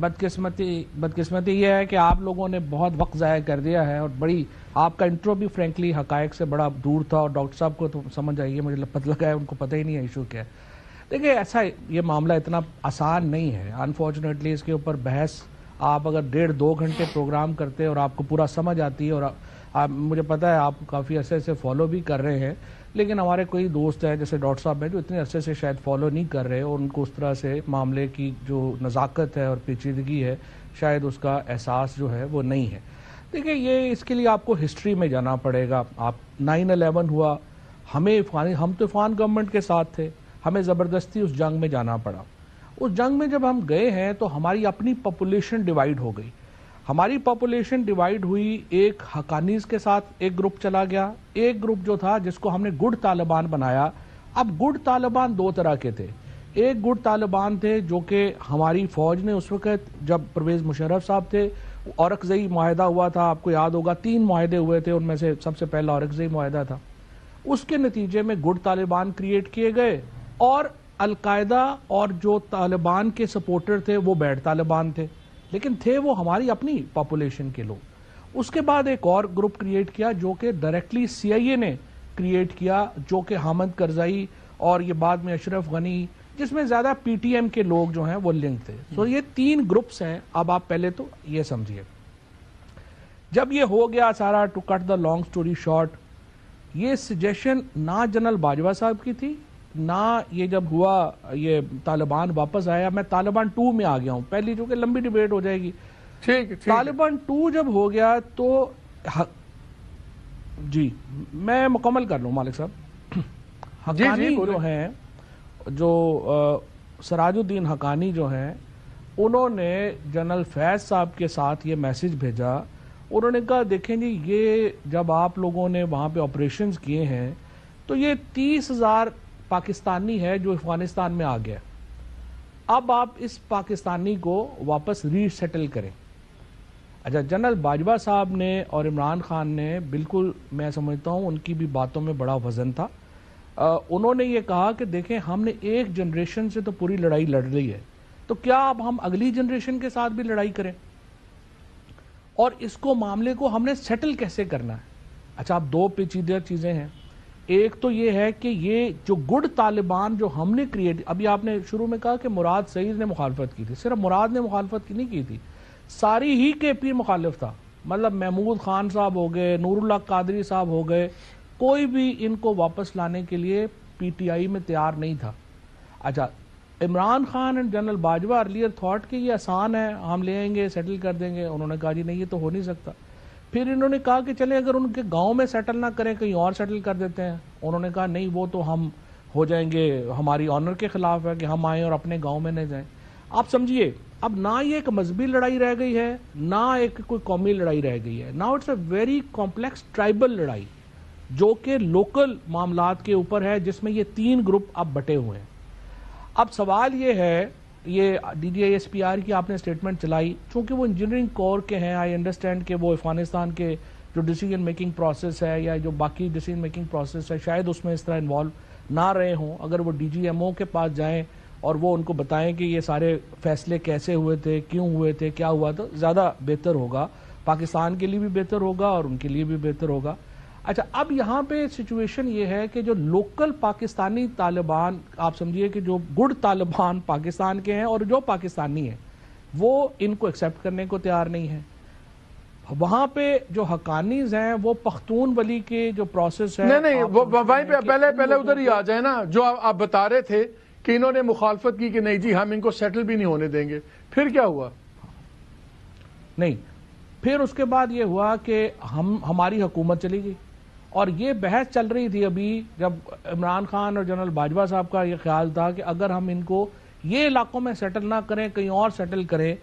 بدقسمتی یہ ہے کہ آپ لوگوں نے بہت وقت ضائع کر دیا ہے، اور بڑی آپ کا انٹرو بھی فرینکلی حقائق سے بڑا دور تھا، اور ڈاکٹر صاحب کو تو سمجھ آئیے، مجھے پتہ لگا ہے ان کو پتہ ہی نہیں ہے ایشو کیا ہے۔ دیکھیں ایسا یہ معاملہ اتنا آسان نہیں ہے، انفارچونیٹلی اس کے اوپر بحث آپ اگر 1.5-2 گھنٹے پروگرام کرتے اور آپ کو پورا سمجھ آتی ہے، اور مجھے پتہ ہے آپ کافی عرصے سے فالو بھی کر رہے ہیں، لیکن ہمارے کوئی دوست ہیں جیسے ڈاکٹر صاحب ہیں جو اتنے عرصے سے شاید فالو نہیں کر رہے، اور ان کو اس طرح سے معاملے کی جو نزاکت ہے اور پیچیدگی ہے شاید اس کا احساس جو ہے وہ نہیں ہے۔ دیکھیں یہ اس کے لیے آپ کو ہسٹری میں جانا پڑے گا۔ آپ 9/11 ہوا، ہم تو افغان گورنمنٹ کے ساتھ تھے، ہمیں زبردستی اس جنگ میں جانا پڑا۔ اس جنگ میں جب ہم گئے ہیں تو ہماری اپنی پاپولیشن ڈیوائیڈ ہو گئی، ہماری پاپولیشن ڈیوائیڈ ہوئی، ایک حقانیز کے ساتھ ایک گروپ چلا گیا، ایک گروپ جو تھا جس کو ہم نے گڈ طالبان بنایا۔ اب گڈ طالبان 2 طرح کے تھے، ایک گڈ طالبان تھے جو کہ ہماری فوج نے اس وقت جب پرویز مشرف صاحب تھے، اورکزئی معاہدہ ہوا تھا، آپ کو یاد ہوگا 3 معاہدے ہوئے تھے، ان میں سے سب سے پہلا اورکزئی معاہدہ تھا، اس کے نتیجے میں گڈ طالبان کریٹ کیے گئے، اور القاعدہ اور جو طالبان کے سپورٹر تھے وہ بیڈ طالبان تھے، لیکن تھے وہ ہماری اپنی پاپولیشن کے لوگ۔ اس کے بعد ایک اور گروپ کریٹ کیا جو کہ ڈائریکٹلی CIA نے کریٹ کیا، جو کہ حامد کرزئی اور یہ بعد میں اشرف غنی، جس میں زیادہ PTM کے لوگ جو ہیں وہ لنک تھے۔ تو یہ 3 گروپس ہیں۔ اب آپ پہلے تو یہ سمجھیے، جب یہ ہو گیا سارا، to cut the long story short, یہ سجیشن نہ جنرل باجوہ صاحب کی تھی، نہ یہ جب ہوا یہ طالبان واپس آیا، میں طالبان 2 میں آ گیا ہوں، پہلی جو کہ لمبی ڈیبیٹ ہو جائے گی۔ طالبان 2 جب ہو گیا تو جی میں مکمل کر لوں مالک صاحب۔ حقانی جو ہیں، جو سراج الدین حقانی جو ہیں، انہوں نے جنرل فیض صاحب کے ساتھ یہ میسج بھیجا، انہوں نے کہا دیکھیں جی یہ جب آپ لوگوں نے وہاں پہ آپریشنز کیے ہیں تو یہ 30,000 پاکستانی ہے جو افغانستان میں آ گیا، اب آپ اس پاکستانی کو واپس ری سیٹل کریں۔ اچھا، جنرل باجوہ صاحب نے اور عمران خان نے بالکل، میں سمجھتا ہوں ان کی بھی باتوں میں بڑا وزن تھا، انہوں نے یہ کہا کہ دیکھیں ہم نے ایک جنریشن سے تو پوری لڑائی لڑ لی ہے، تو کیا اب ہم اگلی جنریشن کے ساتھ بھی لڑائی کریں، اور اس کو معاملے کو ہم نے سیٹل کیسے کرنا ہے۔ اچھا، اب 2 پیچیدہ چیزیں ہیں، ایک تو یہ ہے کہ یہ جو گڈ طالبان جو ہم نے کریٹ، ابھی آپ نے شروع میں کہا کہ مراد سعید نے مخالفت کی تھی، صرف مراد نے مخالفت نہیں کی تھی، ساری ہی KP مخالف تھا، مطلب محمود خان صاحب ہو گئے، نور اللہ قادری صاحب ہو گئے، کوئی بھی ان کو واپس لانے کے لیے PTI میں تیار نہیں تھا۔ اچھا، عمران خان اور جنرل باجوہ ارلیئر تھاٹ کہ یہ آسان ہے، ہم لے آئیں گے، سیٹل کر دیں گے، انہوں نے کہا جی نہیں یہ تو ہو نہیں سکتا۔ پھر انہوں نے کہا کہ چلیں اگر ان کے گاؤں میں سیٹل نہ کریں کہیں اور سیٹل کر دیتے ہیں، انہوں نے کہا نہیں وہ تو ہم ہو جائیں گے، ہماری آنر کے خلاف ہے کہ ہم آئیں اور اپنے گاؤں میں نہ جائیں۔ آپ سمجھیے اب نہ یہ ایک مذہبی لڑائی رہ گئی ہے، نہ ایک کوئی قومی لڑائی رہ گئی ہے، now it's a very complex tribal لڑائی جو کہ لوکل معاملات کے اوپر ہے، جس میں یہ 3 گروپ اب بٹے ہوئے ہیں۔ اب سوال یہ ہے، یہ DGISPR کی آپ نے سٹیٹمنٹ چلائی، چونکہ وہ انجینئرنگ کور کے ہیں، آئی انڈرسٹینڈ کہ وہ افغانستان کے جو ڈیسیجن میکنگ پروسیس ہے یا جو باقی ڈیسیجن میکنگ پروسیس ہے شاید اس میں اس طرح انوالو نہ رہے ہوں، اگر وہ DGMO کے پاس جائیں اور وہ ان کو بتائیں کہ یہ سارے فیصلے کیسے ہوئے تھے، کیوں ہوئے تھے، کیا ہوا، تو زیادہ بہتر ہوگا، پاکستان کے لیے بھی بہتر ہوگا اور ان کے لیے بھی بہتر ہوگا۔ اچھا، اب یہاں پہ سچویشن یہ ہے کہ جو لوکل پاکستانی طالبان، آپ سمجھیے کہ جو گڈ طالبان پاکستان کے ہیں اور جو پاکستانی ہیں وہ ان کو ایکسیپٹ کرنے کو تیار نہیں ہیں۔ وہاں پہ جو حقانیز ہیں وہ پختون ولی کے جو پروسیس ہے، نہیں وہیں پہ پہلے ادھر ہی آ جائے نا، جو آپ بتا رہے تھے کہ انہوں نے مخالفت کی کہ نہیں جی ہم ان کو سیٹل بھی نہیں ہونے دیں گے، پھر کیا ہوا؟ نہیں، پھر اس کے بعد یہ ہوا کہ ہماری حکومت چلی گئی، اور یہ بحث چل رہی تھی ابھی جب عمران خان اور جنرل باجوہ صاحب کا یہ خیال تھا کہ اگر ہم ان کو یہ علاقوں میں سیٹل نہ کریں، کہیں اور سیٹل کریں،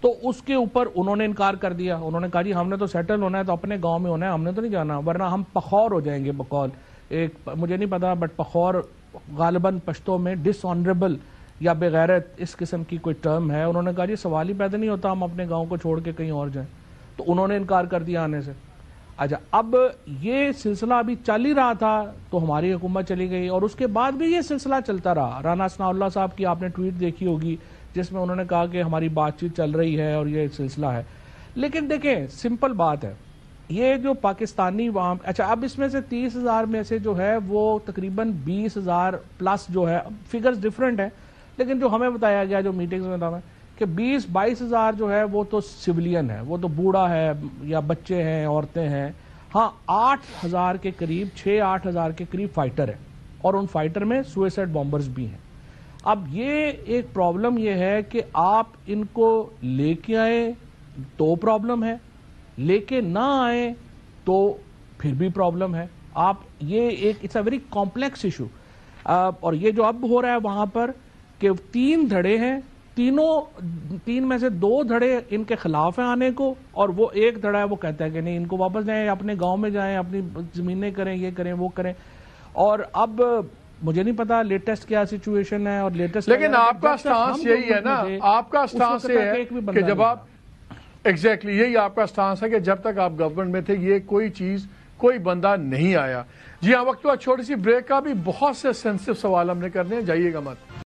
تو اس کے اوپر انہوں نے انکار کر دیا، انہوں نے کہا جی ہم نے تو سیٹل ہونا ہے تو اپنے گاؤں میں ہونا ہے، ہم نے تو نہیں جانا، ورنہ ہم پخور ہو جائیں گے۔ بقول ایک مجھے نہیں پتا بٹ پخور غالباً پشتوں میں ڈس آنریبل یا بغیرت اس قسم کی کوئی ٹرم ہے، انہوں نے کہا جی سوال ہی پیدا نہیں ہوتا ہم اپنے گاؤں کو چھوڑ کے کہیں اور جائیں، تو انہوں نے انکار کر دیا آنے سے۔ اچھا، اب یہ سلسلہ ابھی چل ہی رہا تھا تو ہماری حکومت چلی گئی، اور اس کے بعد بھی یہ سلسلہ چلتا رہا۔ رانا ثناء اللہ صاحب کی آپ نے ٹویٹ دیکھی ہوگی جس میں انہوں نے کہا کہ ہماری بات چیت چل رہی ہے اور یہ سلسلہ ہے. لیکن دیکھیں سمپل بات ہے, یہ جو پاکستانی وہاں, اچھا اب اس میں سے 30,000 میں سے جو ہے وہ تقریباً 20,000 پلس جو ہے, فگرز ڈیفرنٹ ہیں, لیکن جو ہمیں بتایا گیا جو میٹنگز میں تھا کہ 20-22,000 جو ہے وہ تو سویلین ہے, وہ تو بوڑھا ہے یا بچے ہیں, عورتیں ہیں. ہاں 8,000 کے قریب, 6-8,000 کے قریب فائٹر ہیں, اور ان فائٹر میں سوئسائڈ بامبرز بھی ہیں. اب یہ ایک پرابلم یہ ہے کہ آپ ان کو لے کے آئے تو پرابلم ہے, لے کے نہ آئے تو پھر بھی پرابلم ہے. آپ یہ ایک it's a very complex issue. اور یہ جو اب ہو رہا ہے وہاں پر کہ 3 دھڑے ہیں, تین میں سے 2 دھڑے ان کے خلاف ہیں آنے کو, اور وہ ایک دھڑا ہے وہ کہتا ہے کہ نہیں ان کو واپس جائیں, اپنے گاؤں میں جائیں, اپنی زمینیں کریں, یہ کریں وہ کریں. اور اب مجھے نہیں پتا لیٹسٹ کیا سچویشن ہے اور لیٹسٹ, لیکن آپ کا سٹانس یہی ہے نا, آپ کا سٹانس یہ ہے کہ جب آپ ایگزیکٹلی یہی آپ کا سٹانس ہے کہ جب تک آپ گورنمنٹ میں تھے یہ کوئی چیز کوئی بندہ نہیں آیا. جی ہاں, وقت چھوٹی سی بریک کا بھی, بہت سے سینسٹیو سوال ہم نے کرنے ہیں, جائیے گا مت.